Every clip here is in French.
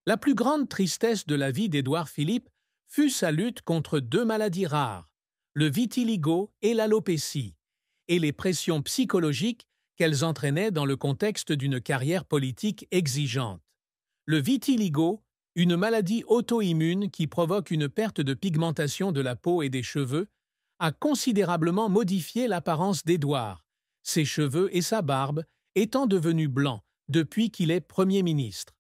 La plus grande tristesse de la vie d'Édouard Philippe fut sa lutte contre deux maladies rares, le vitiligo et l'alopécie, et les pressions psychologiques qu'elles entraînaient dans le contexte d'une carrière politique exigeante. Le vitiligo, une maladie auto-immune qui provoque une perte de pigmentation de la peau et des cheveux, a considérablement modifié l'apparence d'Édouard, ses cheveux et sa barbe étant devenus blancs depuis qu'il est Premier ministre.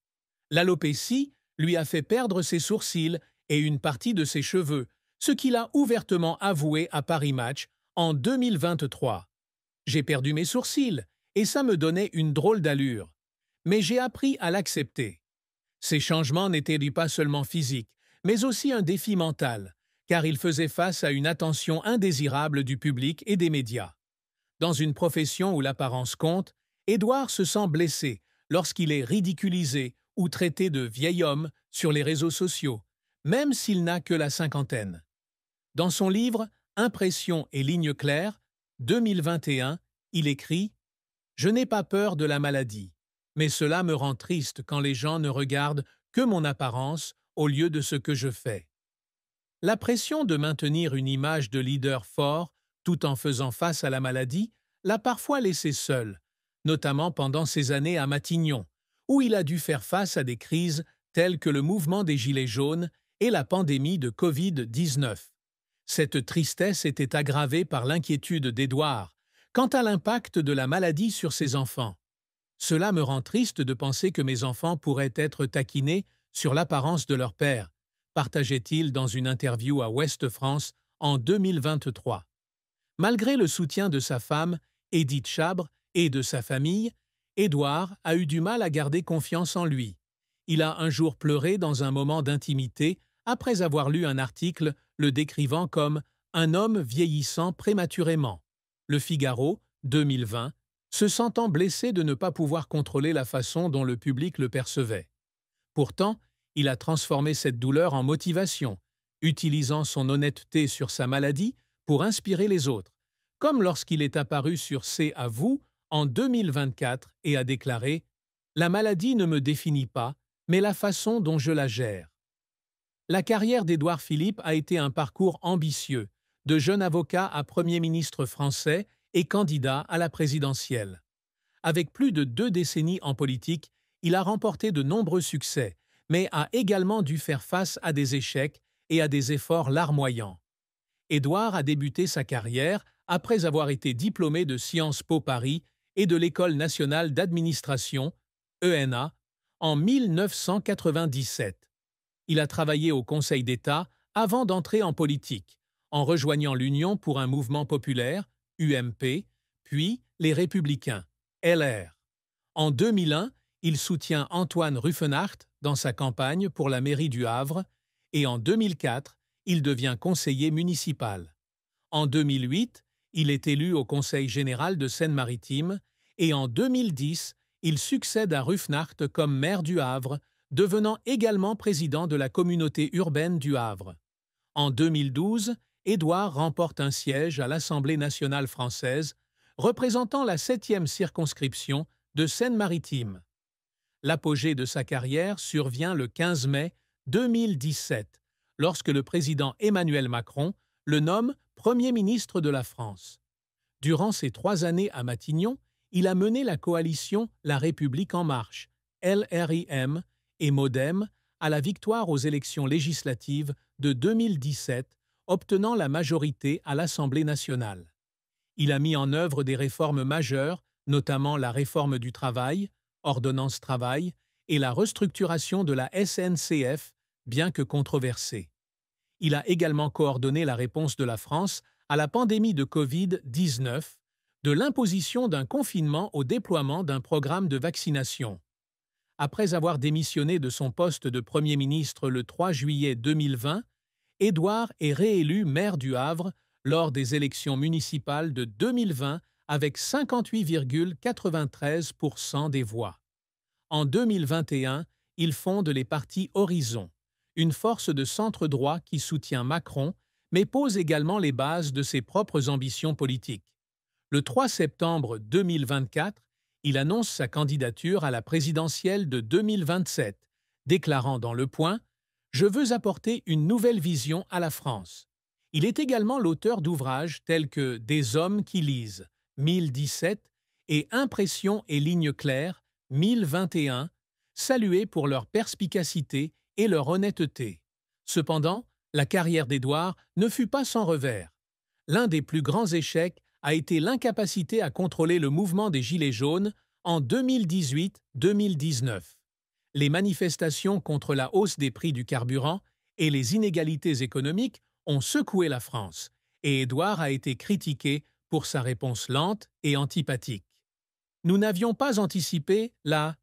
L'alopécie lui a fait perdre ses sourcils et une partie de ses cheveux, ce qu'il a ouvertement avoué à Paris Match en 2023. J'ai perdu mes sourcils et ça me donnait une drôle d'allure. Mais j'ai appris à l'accepter. Ces changements n'étaient pas seulement physiques, mais aussi un défi mental, car il faisait face à une attention indésirable du public et des médias. Dans une profession où l'apparence compte, Édouard se sent blessé lorsqu'il est ridiculisé ou traité de vieil homme sur les réseaux sociaux, même s'il n'a que la cinquantaine. Dans son livre Impressions et lignes claires, 2021, il écrit « Je n'ai pas peur de la maladie, mais cela me rend triste quand les gens ne regardent que mon apparence au lieu de ce que je fais. » La pression de maintenir une image de leader fort tout en faisant face à la maladie l'a parfois laissé seul, notamment pendant ses années à Matignon, où il a dû faire face à des crises telles que le mouvement des Gilets jaunes et la pandémie de Covid-19. Cette tristesse était aggravée par l'inquiétude d'Édouard quant à l'impact de la maladie sur ses enfants. « Cela me rend triste de penser que mes enfants pourraient être taquinés sur l'apparence de leur père », partageait-il dans une interview à Ouest France en 2023. Malgré le soutien de sa femme, Édith Chabre, et de sa famille, Édouard a eu du mal à garder confiance en lui. Il a un jour pleuré dans un moment d'intimité après avoir lu un article le décrivant comme « un homme vieillissant prématurément ». Le Figaro, 2020, se sentant blessé de ne pas pouvoir contrôler la façon dont le public le percevait. Pourtant, il a transformé cette douleur en motivation, utilisant son honnêteté sur sa maladie pour inspirer les autres, comme lorsqu'il est apparu sur C'est à vous en 2024 et a déclaré « La maladie ne me définit pas, mais la façon dont je la gère ». La carrière d'Édouard Philippe a été un parcours ambitieux, de jeune avocat à Premier ministre français et candidat à la présidentielle. Avec plus de 2 décennies en politique, il a remporté de nombreux succès, mais a également dû faire face à des échecs et à des efforts larmoyants. Édouard a débuté sa carrière après avoir été diplômé de Sciences Po Paris et de l'École nationale d'administration, ENA, en 1997. Il a travaillé au Conseil d'État avant d'entrer en politique, en rejoignant l'Union pour un mouvement populaire, UMP, puis les Républicains, LR. En 2001, il soutient Antoine Ruffenhardt dans sa campagne pour la mairie du Havre et en 2004, il devient conseiller municipal. En 2008, il est élu au Conseil général de Seine-Maritime et en 2010, il succède à Ruffenhardt comme maire du Havre, devenant également président de la communauté urbaine du Havre. En 2012, Édouard remporte un siège à l'Assemblée nationale française, représentant la 7e circonscription de Seine-Maritime. L'apogée de sa carrière survient le 15 mai 2017, lorsque le président Emmanuel Macron le nomme Premier ministre de la France. Durant ses 3 années à Matignon, il a mené la coalition La République en marche, LRIM et MoDem, à la victoire aux élections législatives de 2017, obtenant la majorité à l'Assemblée nationale. Il a mis en œuvre des réformes majeures, notamment la réforme du travail, ordonnance travail, et la restructuration de la SNCF, bien que controversée. Il a également coordonné la réponse de la France à la pandémie de Covid-19, de l'imposition d'un confinement au déploiement d'un programme de vaccination. Après avoir démissionné de son poste de Premier ministre le 3 juillet 2020, Édouard est réélu maire du Havre lors des élections municipales de 2020 avec 58,93% des voix. En 2021, il fonde les partis Horizon, une force de centre-droit qui soutient Macron, mais pose également les bases de ses propres ambitions politiques. Le 3 septembre 2024, il annonce sa candidature à la présidentielle de 2027, déclarant dans Le Point « Je veux apporter une nouvelle vision à la France ». Il est également l'auteur d'ouvrages tels que Des hommes qui lisent, 1017, et Impressions et lignes claires, 1021, salués pour leur perspicacité et leur honnêteté. Cependant, la carrière d'Édouard ne fut pas sans revers. L'un des plus grands échecs a été l'incapacité à contrôler le mouvement des Gilets jaunes en 2018-2019. Les manifestations contre la hausse des prix du carburant et les inégalités économiques ont secoué la France, et Édouard a été critiqué pour sa réponse lente et antipathique. Nous n'avions pas anticipé la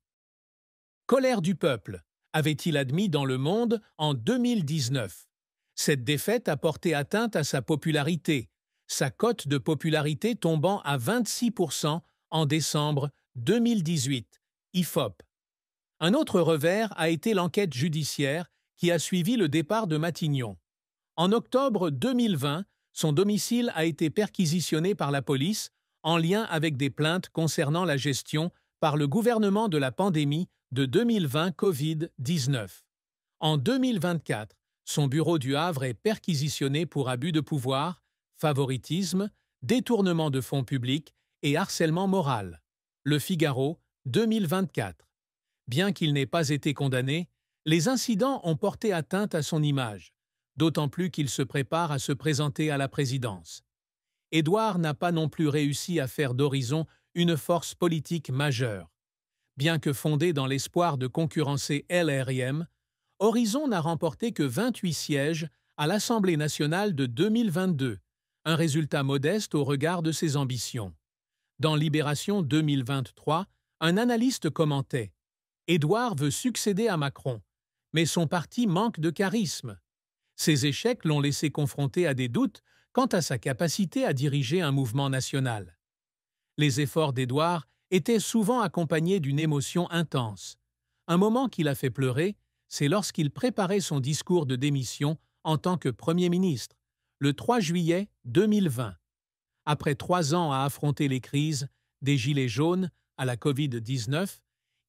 colère du peuple, avait-il admis dans Le Monde en 2019. Cette défaite a porté atteinte à sa popularité, sa cote de popularité tombant à 26% en décembre 2018, IFOP. Un autre revers a été l'enquête judiciaire qui a suivi le départ de Matignon. En octobre 2020, son domicile a été perquisitionné par la police en lien avec des plaintes concernant la gestion par le gouvernement de la pandémie de 2020 Covid-19. En 2024, son bureau du Havre est perquisitionné pour abus de pouvoir, favoritisme, détournement de fonds publics et harcèlement moral. Le Figaro, 2024. Bien qu'il n'ait pas été condamné, les incidents ont porté atteinte à son image, d'autant plus qu'il se prépare à se présenter à la présidence. Édouard n'a pas non plus réussi à faire d'Horizon une force politique majeure. Bien que fondé dans l'espoir de concurrencer LREM, Horizon n'a remporté que 28 sièges à l'Assemblée nationale de 2022, un résultat modeste au regard de ses ambitions. Dans Libération 2023, un analyste commentait « Édouard veut succéder à Macron, mais son parti manque de charisme. Ses échecs l'ont laissé confronter à des doutes quant à sa capacité à diriger un mouvement national. » Les efforts d'Édouard étaient souvent accompagnés d'une émotion intense. Un moment qui l'a fait pleurer, c'est lorsqu'il préparait son discours de démission en tant que Premier ministre, le 3 juillet 2020. Après 3 ans à affronter les crises, des Gilets jaunes à la Covid-19,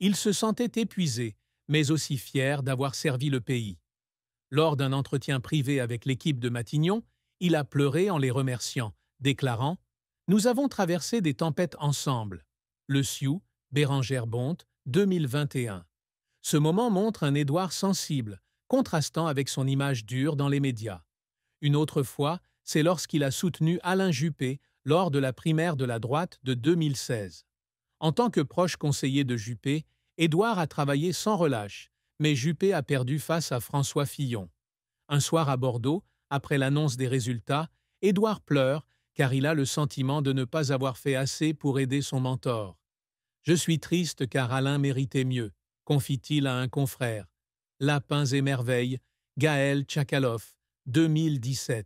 il se sentait épuisé, mais aussi fier d'avoir servi le pays. Lors d'un entretien privé avec l'équipe de Matignon, il a pleuré en les remerciant, déclarant « Nous avons traversé des tempêtes ensemble. » Le Sioux, Bérengère Bonte, 2021. Ce moment montre un Édouard sensible, contrastant avec son image dure dans les médias. Une autre fois, c'est lorsqu'il a soutenu Alain Juppé lors de la primaire de la droite de 2016. En tant que proche conseiller de Juppé, Édouard a travaillé sans relâche, mais Juppé a perdu face à François Fillon. Un soir à Bordeaux, après l'annonce des résultats, Édouard pleure car il a le sentiment de ne pas avoir fait assez pour aider son mentor. « Je suis triste car Alain méritait mieux », confie-t-il à un confrère. Lapins et merveilles, Gaël Tchakaloff, 2017.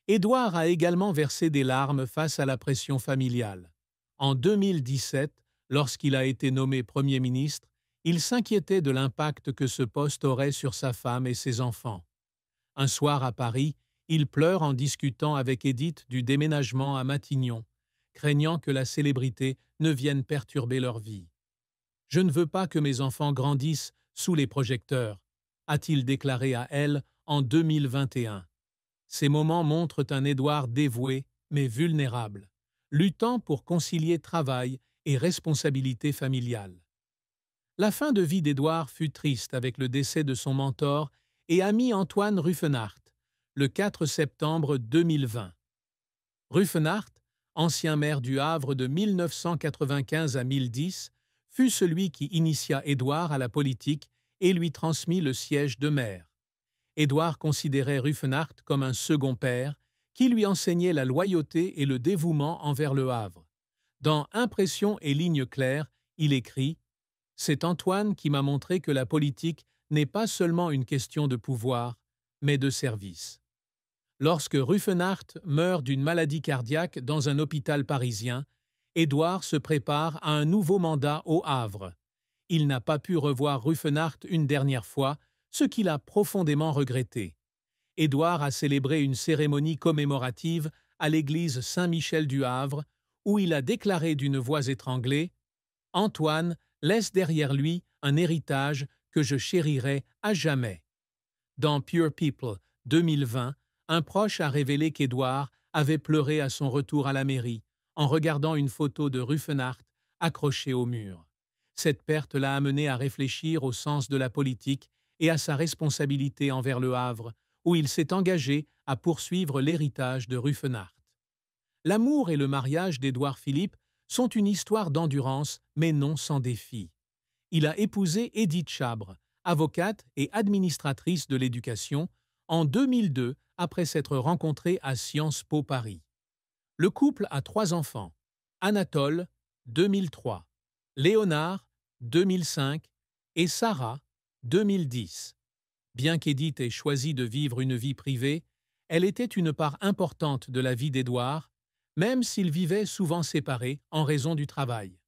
Édouard a également versé des larmes face à la pression familiale. En 2017, lorsqu'il a été nommé Premier ministre, il s'inquiétait de l'impact que ce poste aurait sur sa femme et ses enfants. Un soir à Paris, il pleure en discutant avec Édith du déménagement à Matignon, craignant que la célébrité ne vienne perturber leur vie. « Je ne veux pas que mes enfants grandissent sous les projecteurs », a-t-il déclaré à elle en 2021. Ces moments montrent un Édouard dévoué, mais vulnérable, luttant pour concilier travail et responsabilité familiale. La fin de vie d'Édouard fut triste avec le décès de son mentor et ami Antoine Ruffenhardt, le 4 septembre 2020. Ruffenhardt, ancien maire du Havre de 1995 à 2010, fut celui qui initia Édouard à la politique et lui transmit le siège de maire. Édouard considérait Ruffenhardt comme un second père qui lui enseignait la loyauté et le dévouement envers le Havre. Dans Impressions et lignes claires, il écrit « C'est Antoine qui m'a montré que la politique n'est pas seulement une question de pouvoir, mais de service. » Lorsque Ruffenhardt meurt d'une maladie cardiaque dans un hôpital parisien, Édouard se prépare à un nouveau mandat au Havre. Il n'a pas pu revoir Ruffenhardt une dernière fois, ce qu'il a profondément regretté. Édouard a célébré une cérémonie commémorative à l'église Saint-Michel du Havre, où il a déclaré d'une voix étranglée « Antoine laisse derrière lui un héritage que je chérirai à jamais. Dans Pure People 2020, un proche a révélé qu'Édouard avait pleuré à son retour à la mairie en regardant une photo de Ruffenhardt accrochée au mur. Cette perte l'a amené à réfléchir au sens de la politique et à sa responsabilité envers Le Havre, où il s'est engagé à poursuivre l'héritage de Ruffenhardt. L'amour et le mariage d'Édouard Philippe sont une histoire d'endurance, mais non sans défi. Il a épousé Édith Chabre, avocate et administratrice de l'éducation, en 2002 après s'être rencontrés à Sciences Po Paris. Le couple a 3 enfants, Anatole, 2003, Léonard, 2005 et Sarah, 2010. Bien qu'Édith ait choisi de vivre une vie privée, elle était une part importante de la vie d'Édouard, même s'ils vivaient souvent séparés en raison du travail.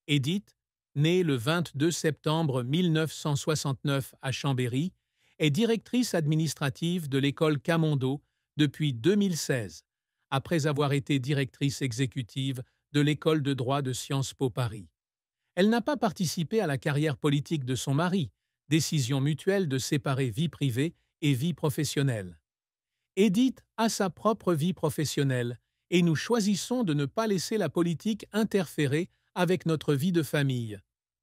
Édith, née le 22 septembre 1969 à Chambéry, est directrice administrative de l'école Camondo depuis 2016, après avoir été directrice exécutive de l'école de droit de Sciences Po Paris. Elle n'a pas participé à la carrière politique de son mari, décision mutuelle de séparer vie privée et vie professionnelle. Édith a sa propre vie professionnelle et nous choisissons de ne pas laisser la politique interférer avec notre vie de famille,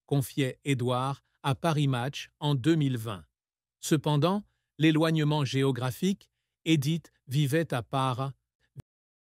confiait Édouard à Paris Match en 2020. Cependant, l'éloignement géographique, Édith vivait à Para,